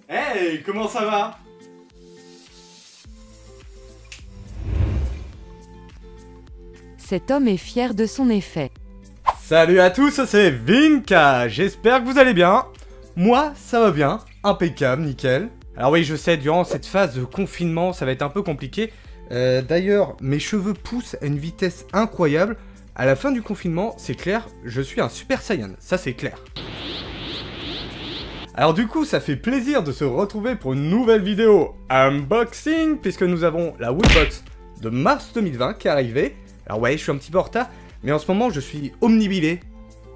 Hey, comment ça va? Cet homme est fier de son effet. Salut à tous, c'est Vinka. J'espère que vous allez bien. Moi, ça va bien. Impeccable, nickel. Alors oui, je sais, durant cette phase de confinement, ça va être un peu compliqué. D'ailleurs, mes cheveux poussent à une vitesse incroyable. À la fin du confinement, c'est clair, je suis un Super Saiyan. Ça, c'est clair. Alors du coup, ça fait plaisir de se retrouver pour une nouvelle vidéo unboxing, puisque nous avons la Woodbox de mars 2020 qui est arrivée. Alors ouais, je suis un petit peu en retard, mais en ce moment, je suis omnibilé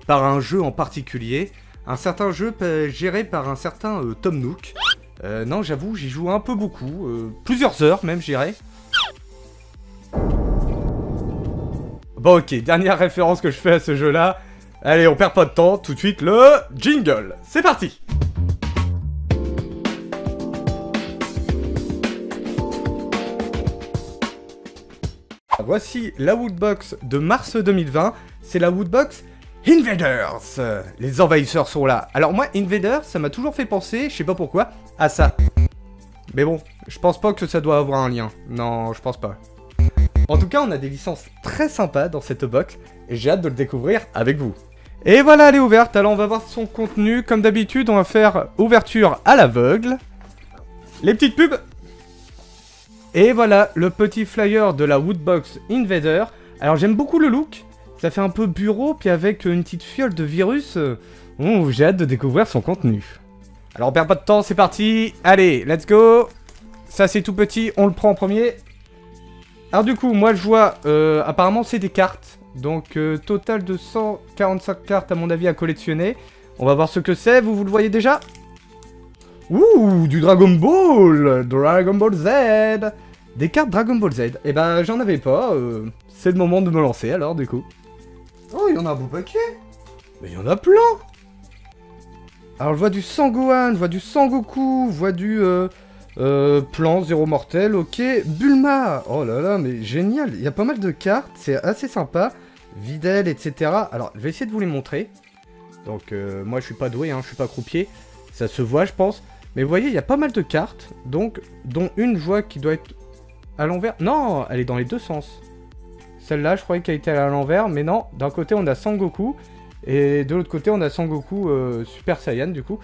par un jeu en particulier. Un certain jeu géré par un certain Tom Nook. Non, j'avoue, j'y joue un peu beaucoup, plusieurs heures même, je dirais. Bon ok, dernière référence que je fais à ce jeu-là. Allez, on perd pas de temps, tout de suite le jingle. C'est parti! Voici la Woodbox de mars 2020, c'est la Woodbox Invaders. Les envahisseurs sont là. Alors moi, Invaders, ça m'a toujours fait penser, je sais pas pourquoi, à ça. Mais bon, je pense pas que ça doit avoir un lien. Non, je pense pas. En tout cas, on a des licences très sympas dans cette box, et j'ai hâte de le découvrir avec vous. Et voilà, elle est ouverte, alors on va voir son contenu. Comme d'habitude, on va faire ouverture à l'aveugle. Les petites pubs. Et voilà, le petit flyer de la Woodbox Invader. Alors j'aime beaucoup le look. Ça fait un peu bureau, puis avec une petite fiole de virus. J'ai hâte de découvrir son contenu. Alors on perd pas de temps, c'est parti. Allez, let's go. Ça c'est tout petit, on le prend en premier. Alors du coup, moi je vois, apparemment c'est des cartes. Donc total de 145 cartes à mon avis à collectionner. On va voir ce que c'est, vous le voyez déjà? Ouh, du Dragon Ball! Dragon Ball Z! Des cartes Dragon Ball Z. Eh ben, j'en avais pas. C'est le moment de me lancer, alors, du coup. Oh, il y en a un beau paquet! Mais il y en a plein! Alors, je vois du Sangohan, je vois du Sangoku, je vois du... Plan, Zéro Mortel, ok. Bulma! Oh là là, mais génial! Il y a pas mal de cartes, c'est assez sympa. Videl, etc. Alors, je vais essayer de vous les montrer. Donc, moi, je suis pas doué, hein, je suis pas croupier. Ça se voit, je pense. Mais vous voyez, il y a pas mal de cartes, donc, dont une, je vois qui doit être à l'envers. Non, elle est dans les deux sens. Celle-là, je croyais qu'elle était à l'envers, mais non. D'un côté, on a Sangoku, et de l'autre côté, on a Sangoku Super Saiyan, du coup.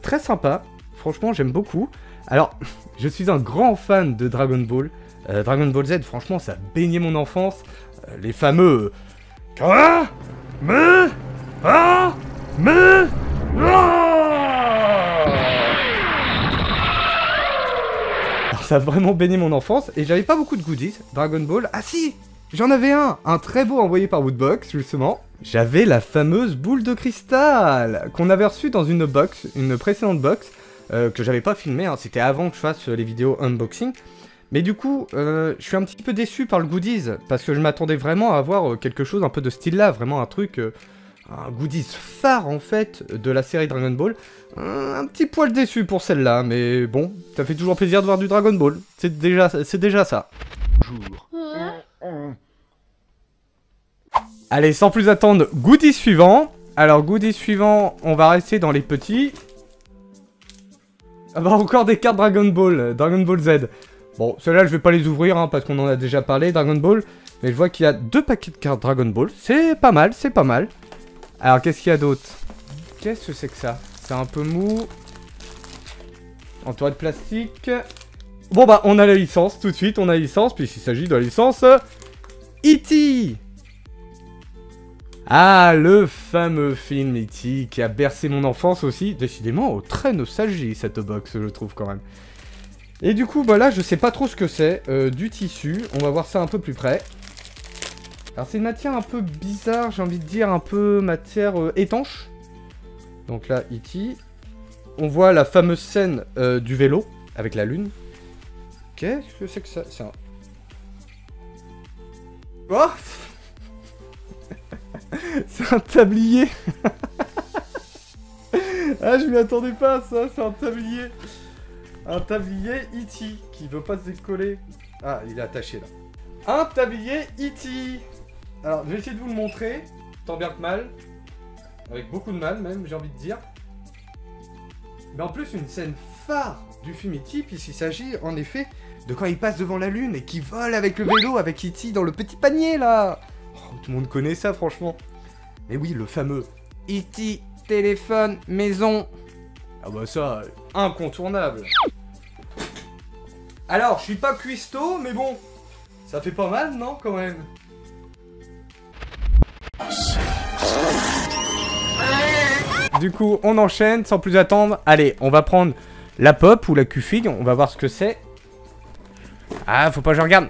Très sympa. Franchement, j'aime beaucoup. Alors, je suis un grand fan de Dragon Ball. Dragon Ball Z, franchement, ça a baigné mon enfance. Les fameux... Quoi? Mais... Ah... Mais... Alors, ça a vraiment baigné mon enfance et j'avais pas beaucoup de goodies. Dragon Ball, ah si, j'en avais un très beau envoyé par Woodbox justement. J'avais la fameuse boule de cristal qu'on avait reçue dans une box, une précédente box que j'avais pas filmée. Hein. C'était avant que je fasse les vidéos unboxing. Mais du coup, je suis un petit peu déçu par le goodies parce que je m'attendais vraiment à avoir quelque chose un peu de style là, vraiment un truc. Un goodies phare en fait de la série Dragon Ball. Un petit poil déçu pour celle-là, mais bon, ça fait toujours plaisir de voir du Dragon Ball. C'est déjà ça. Bonjour. Allez, sans plus attendre, goodies suivant. Alors, goodies suivant, on va rester dans les petits. Ah bah encore des cartes Dragon Ball Z. Bon, ceux-là, je vais pas les ouvrir hein, parce qu'on en a déjà parlé, Dragon Ball. Mais je vois qu'il y a 2 paquets de cartes Dragon Ball. C'est pas mal, c'est pas mal. Alors, qu'est-ce qu'il y a d'autre? Qu'est-ce que c'est que ça? C'est un peu mou. Entouré de plastique. Bon, bah, on a la licence, tout de suite, on a la licence, puisqu'il s'agit de la licence... E.T. Ah, le fameux film E.T. qui a bercé mon enfance aussi. Décidément, très nostalgie, cette box, je trouve, quand même. Et du coup, bah là, je sais pas trop ce que c'est. Du tissu, on va voir ça un peu plus près. Alors c'est une matière un peu bizarre, j'ai envie de dire, un peu matière étanche. Donc là, E.T. On voit la fameuse scène du vélo, avec la lune. Qu'est-ce que c'est que ça? C'est un... Oh c'est un tablier. Ah, je m'y attendais pas à ça, c'est un tablier. Un tablier E.T. qui veut pas se décoller. Ah, il est attaché là. Un tablier E.T. Alors, je vais essayer de vous le montrer. Tant bien que mal. Avec beaucoup de mal même, j'ai envie de dire. Mais en plus, une scène phare du film E.T. puisqu'il s'agit en effet de quand il passe devant la lune et qu'il vole avec le vélo avec E.T. dans le petit panier là. Oh, tout le monde connaît ça franchement. Mais oui, le fameux E.T. téléphone maison. Ah bah ça, incontournable. Alors, je suis pas cuistot, mais bon, ça fait pas mal, non, quand même? Du coup, on enchaîne sans plus attendre. Allez, on va prendre la pop ou la Q-Fig, on va voir ce que c'est. Ah, faut pas que je regarde.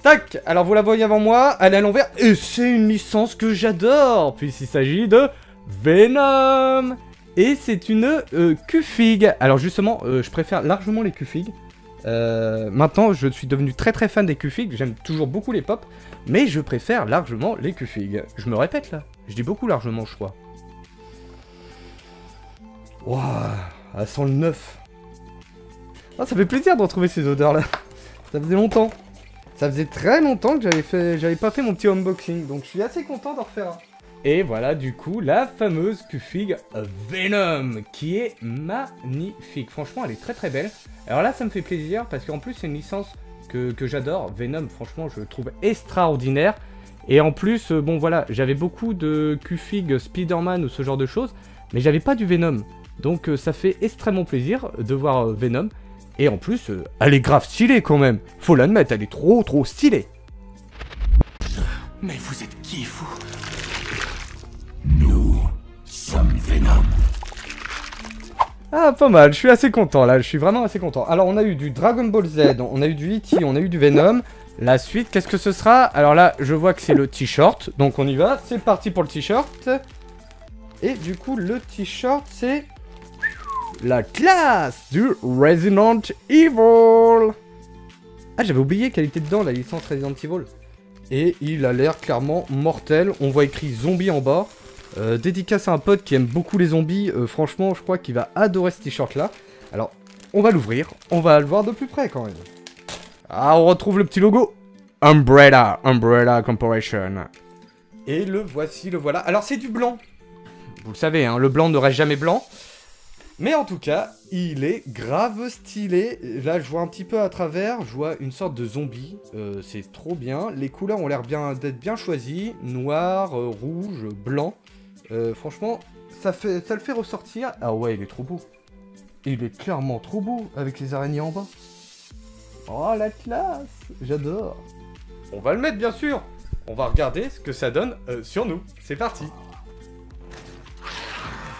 Tac, alors vous la voyez avant moi, elle est à l'envers, et c'est une licence que j'adore, puisqu'il s'agit de Venom. Et c'est une Q-Fig. Alors justement, je préfère largement les Q-Fig. Maintenant, je suis devenu très très fan des Q-Fig, j'aime toujours beaucoup les pop, mais je préfère largement les Q-Fig. Je me répète là, je dis beaucoup largement, je crois. Waouh, elle sent le neuf. Oh, ça fait plaisir de retrouver ces odeurs là. Ça faisait longtemps. Ça faisait très longtemps que j'avais pas fait mon petit unboxing, donc je suis assez content d'en refaire un. Et voilà du coup la fameuse Q-Fig Venom, qui est magnifique. Franchement, elle est très très belle. Alors là, ça me fait plaisir parce qu'en plus c'est une licence que j'adore. Venom, franchement, je le trouve extraordinaire. Et en plus, bon voilà, j'avais beaucoup de Q-Fig Spider-Man ou ce genre de choses, mais j'avais pas du Venom. Donc ça fait extrêmement plaisir de voir Venom. Et en plus, elle est grave stylée quand même. Faut l'admettre, elle est trop stylée. Mais vous êtes qui, vous? Nous sommes Venom. Ah, pas mal, je suis assez content là, je suis vraiment assez content. Alors, on a eu du Dragon Ball Z, on a eu du E.T., on a eu du Venom. La suite, qu'est-ce que ce sera? Alors là, je vois que c'est le t-shirt, donc on y va. C'est parti pour le t-shirt. Et du coup, le t-shirt, c'est la classe du Resident Evil. Ah, j'avais oublié qu'elle était dedans, la licence Resident Evil. Et il a l'air clairement mortel. On voit écrit zombie en bas. Dédicace à un pote qui aime beaucoup les zombies. Franchement, je crois qu'il va adorer ce t-shirt là. Alors, on va l'ouvrir. On va le voir de plus près quand même. Ah, on retrouve le petit logo. Umbrella Corporation. Et le voici, le voilà. Alors, c'est du blanc. Vous le savez, hein, le blanc ne reste jamais blanc. Mais en tout cas, il est grave stylé. Là, je vois un petit peu à travers. Je vois une sorte de zombie. C'est trop bien. Les couleurs ont l'air d'être bien choisies. Noir, rouge, blanc. Franchement, ça le fait ressortir. Ah ouais, il est trop beau. Il est clairement trop beau avec les araignées en bas. Oh, la classe. J'adore. On va le mettre, bien sûr. On va regarder ce que ça donne sur nous. C'est parti.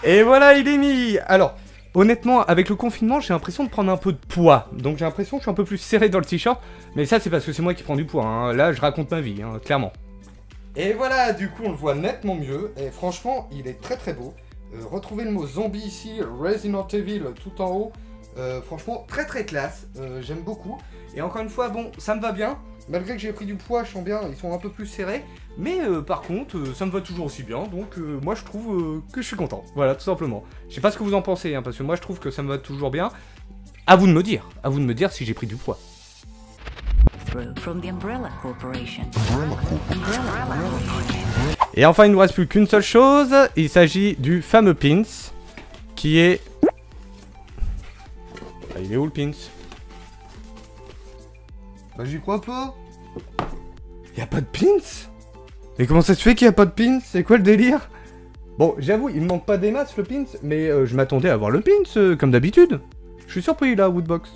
Et voilà, il est mis. Alors, honnêtement, avec le confinement, j'ai l'impression de prendre un peu de poids. Donc j'ai l'impression que je suis un peu plus serré dans le t-shirt. Mais ça, c'est parce que c'est moi qui prends du poids. Hein. Là, je raconte ma vie, hein, clairement. Et voilà, du coup, on le voit nettement mieux. Et franchement, il est très très beau. Retrouvez le mot zombie ici, Resident Evil tout en haut. Franchement, très très classe. J'aime beaucoup. Et encore une fois, bon, ça me va bien. Malgré que j'ai pris du poids, je sens bien, ils sont un peu plus serrés. Mais par contre, ça me va toujours aussi bien. Donc moi, je trouve que je suis content. Voilà, tout simplement. Je sais pas ce que vous en pensez, hein, parce que moi, je trouve que ça me va toujours bien. À vous de me dire. À vous de me dire si j'ai pris du poids. From the Umbrella Corporation. Et enfin, il ne nous reste plus qu'une seule chose. Il s'agit du fameux pins. Qui est... Ah, il est où le pins? Bah, j'y crois pas. Y'a pas de pins? Mais comment ça se fait qu'il n'y a pas de pins? C'est quoi le délire? Bon, j'avoue, il me manque pas des masses le pins, mais je m'attendais à avoir le pins, comme d'habitude. Je suis surpris là, Woodbox.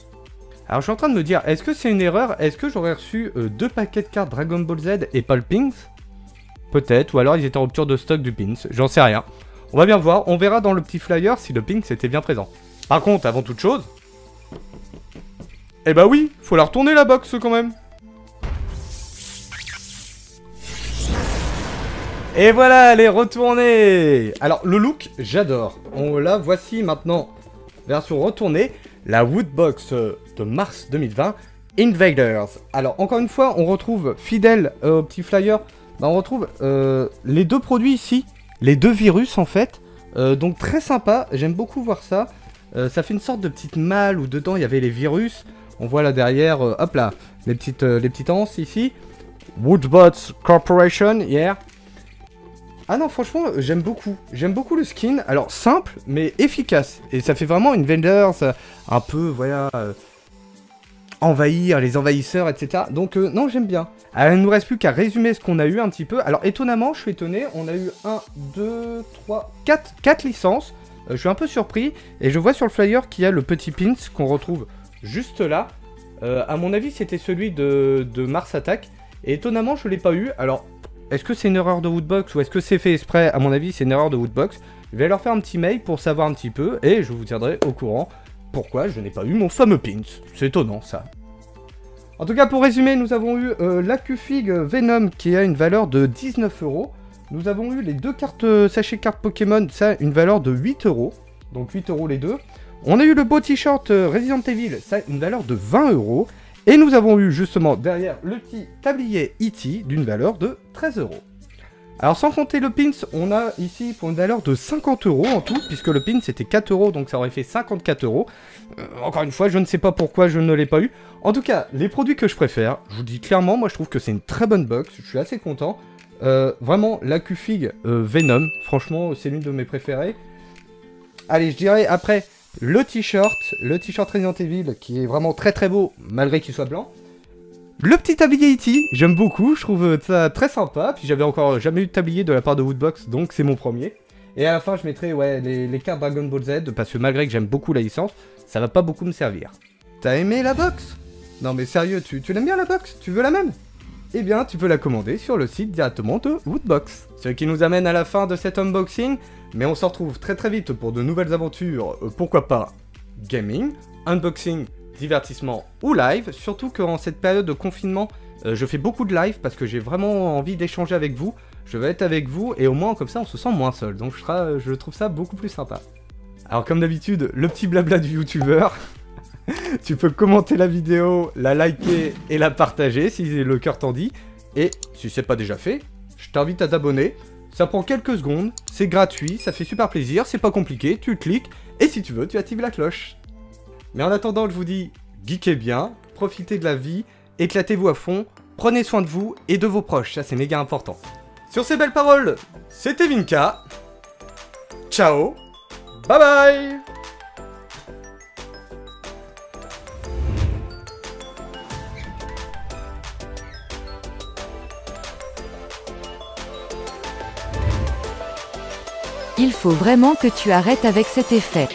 Alors je suis en train de me dire, est-ce que c'est une erreur? Est-ce que j'aurais reçu 2 paquets de cartes Dragon Ball Z et pas le pins? Peut-être, ou alors ils étaient en rupture de stock du pins, j'en sais rien. On va bien voir, on verra dans le petit flyer si le pins était bien présent. Par contre, avant toute chose... Eh bah oui, faut la retourner la box quand même. Et voilà, elle est retournée. Alors, le look, j'adore. On la voici maintenant, version retournée, la Woodbox de mars 2020, Invaders. Alors, encore une fois, on retrouve, fidèle au petit flyer, bah, on retrouve les deux produits ici, les deux virus en fait. Donc, très sympa, j'aime beaucoup voir ça. Ça fait une sorte de petite malle où dedans il y avait les virus. On voit là derrière, hop là, les petites anses ici. Woodbots Corporation, yeah. Ah non, franchement, j'aime beaucoup. J'aime beaucoup le skin. Alors, simple, mais efficace. Et ça fait vraiment une Invaders un peu, voilà, envahir les envahisseurs, etc. Donc, non, j'aime bien. Alors, il ne nous reste plus qu'à résumer ce qu'on a eu un petit peu. Alors, étonnamment, je suis étonné, on a eu 1, 2, 3, 4 licences. Je suis un peu surpris. Et je vois sur le flyer qu'il y a le petit pins qu'on retrouve juste là. À mon avis, c'était celui de Mars Attack. Et étonnamment, je ne l'ai pas eu. Alors, est-ce que c'est une erreur de Woodbox ou est-ce que c'est fait exprès? À mon avis, c'est une erreur de Woodbox. Je vais leur faire un petit mail pour savoir un petit peu. Et je vous tiendrai au courant pourquoi je n'ai pas eu mon fameux pins. C'est étonnant, ça. En tout cas, pour résumer, nous avons eu l'Acufig Venom qui a une valeur de 19 €. Nous avons eu les 2 sachets cartes Pokémon, ça une valeur de 8 €. Donc 8 € les deux. On a eu le beau t-shirt Resident Evil, ça une valeur de 20 €. Et nous avons eu justement derrière le petit tablier E.T. d'une valeur de 13 €. Alors sans compter le pins, on a ici pour une valeur de 50 € en tout, puisque le pins c'était 4 €, donc ça aurait fait 54 €. Encore une fois, je ne sais pas pourquoi je ne l'ai pas eu. En tout cas, les produits que je préfère, je vous dis clairement, moi je trouve que c'est une très bonne box, je suis assez content. Vraiment, l'Acufig Venom, franchement c'est l'une de mes préférées. Allez, je dirais après... le t-shirt Resident Evil qui est vraiment très très beau malgré qu'il soit blanc. Le petit tablier E.T. j'aime beaucoup, je trouve ça très sympa. Puis j'avais encore jamais eu de tablier de la part de Woodbox, donc c'est mon premier. Et à la fin je mettrai ouais, les cartes Dragon Ball Z parce que malgré que j'aime beaucoup la licence, ça va pas beaucoup me servir. T'as aimé la box? Non mais sérieux, tu l'aimes bien la box? Tu veux la même? Eh bien tu peux la commander sur le site directement de Woodbox. Ce qui nous amène à la fin de cet unboxing. Mais on se retrouve très très vite pour de nouvelles aventures, pourquoi pas gaming, unboxing, divertissement ou live. Surtout qu'en cette période de confinement, je fais beaucoup de live parce que j'ai vraiment envie d'échanger avec vous. Je vais être avec vous et au moins comme ça on se sent moins seul. Donc je trouve ça beaucoup plus sympa. Alors comme d'habitude, le petit blabla du youtubeur. Tu peux commenter la vidéo, la liker et la partager si le cœur t'en dit. Et si c'est pas déjà fait, je t'invite à t'abonner. Ça prend quelques secondes, c'est gratuit, ça fait super plaisir, c'est pas compliqué, tu cliques, et si tu veux, tu actives la cloche. Mais en attendant, je vous dis, geekez bien, profitez de la vie, éclatez-vous à fond, prenez soin de vous et de vos proches, ça c'est méga important. Sur ces belles paroles, c'était Vinka. Ciao, bye bye. Il faut vraiment que tu arrêtes avec cet effet.